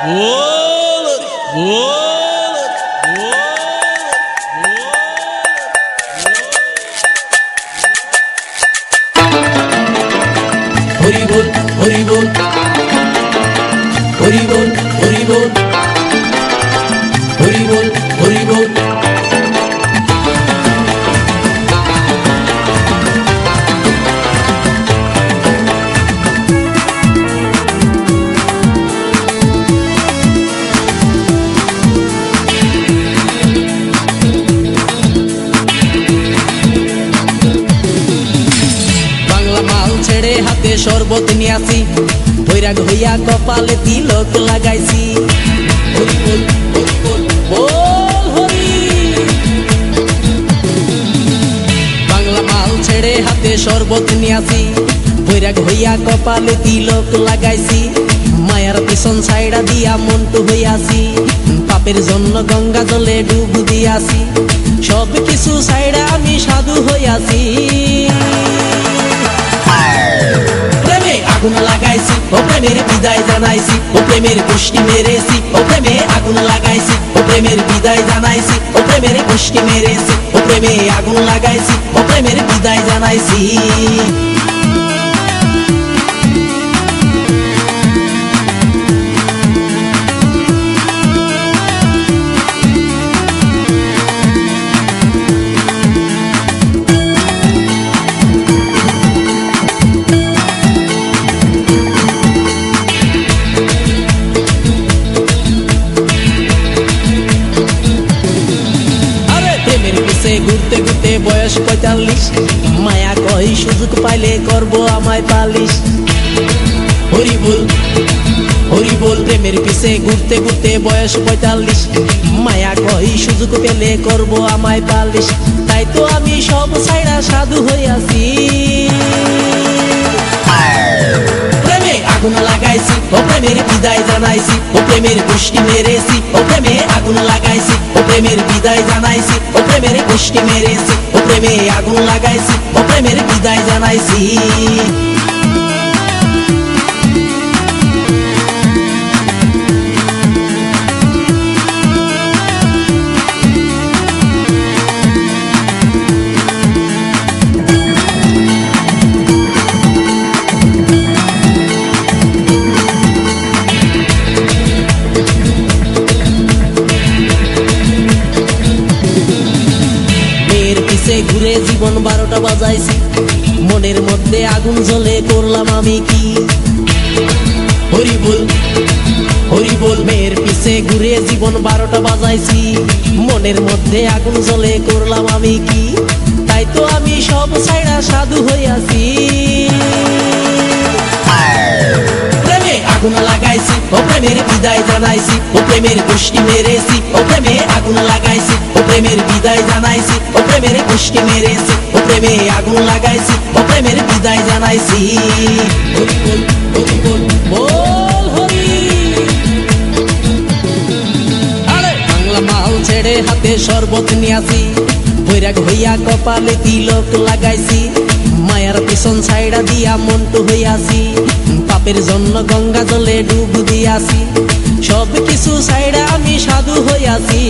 হরি বল হরি বল হরি বল হরি বল হরি বল হরি বল। ছেড়ে হাতে শরবত নিয়াছি, বৈরাগ হইয়া কপালে তিলক লাগাইছি। হরি বল হরি বল বল হরি। বাংলা মাল ছেড়ে হাতে শরবত নিয়াছি, বৈরাগ হইয়া কপালে তিলক লাগাইছি। মায়ার পিছন ছাইড়া দিয়া মন্টু হইয়াছি, পাপের জন্য গঙ্গা জলে ডুব দিয়াছি। সব কিছু ছাইড়া আমি সাধু হইয়াছি। আগুন লাগাইছি ও প্রেমের বিদায় জানাইছি, ও প্রেমের গোষ্ঠী মেরেছি, ও প্রেমে আগুন লাগাইছি, ও প্রেমের বিদায় জানাইছি, ও প্রেমের গোষ্ঠী মেরেছি, ও প্রেমে আগুন লাগাইছি, ও প্রেমের বিদায় জানাইছি। ঘুরতে ঘুরতে বয়স ৪৫, মায়া কই সুযোগ পাইলে করব আমায় পালিশ। হরি বল হরি বল। প্রেমের পিছে ঘুরতে ঘুরতে বয়স ৪৫, মায়া কই সুযোগ পেলে করব আমায় পালিশ। তাই তো আমি সব ছাইড়া সাধু হইয়াছি। প্রেমে আগুন লাগাইছি ও প্রেমের বিদায় জানাইছি, ও প্রেমের গোষ্ঠী মেরেছি, ও প্রেমে আগুন লাগাইছি, ও প্রেমের বিদায় জানাইছি, ও প্রেমের গোষ্ঠী মেরেছি, ও প্রেমে আগুন লাগাইছি, ও প্রেমের বিদায় জানাইছি। ঘুরে জীবন ১২টা বাজাইছি, মনের মধ্যে আগুন জ্বলে করলাম আমি কি। হরি বল হরি বল। মেয়ের পিছে ঘুরে জীবন ১২টা বাজাইছি, মনের মধ্যে আগুন জ্বলে করলাম আমি কি। তাই তো আমি সব ছাইড়া সাধু হইয়াছি। প্রেমে আগুন লাগাইছি ও প্রেমের বিদায় জানাইছি, ও প্রেমের গোষ্ঠী মেরেছি, ও প্রেমে আগুন লাগাইছি, ও প্রেমের বিদায় জানাইছি, ও প্রেমের গোষ্ঠী মেরেছি, ও প্রেমে আগুন লাগাইছি, ও প্রেমের বিদায় জানাইছি। হরি বল হরি বল বল হরি। আরে বাংলা মাল ছেড়ে হাতে শরবত নিয়াছি, বৈরাগ হইয়া কপালে তিলক লাগাইছি। মায়ার পিছন ছাইড়া দিয়া মন্টু হইয়াছি, পাপের জন্য গঙ্গা জলে ডুব দিয়াছি। সব কিছু ছাইড়া আমি সাধু হইয়াছি।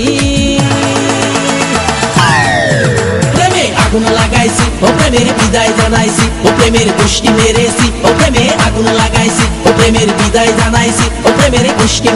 প্রেমে আগুন লাগাইছি ও প্রেমের বিদায় জানাইছি, ও প্রেমের গোষ্ঠী মেরেছি, ও প্রেমে আগুন লাগাইছি, ও প্রেমের বিদায় জানাইছি, ও প্রেমের গোষ্ঠী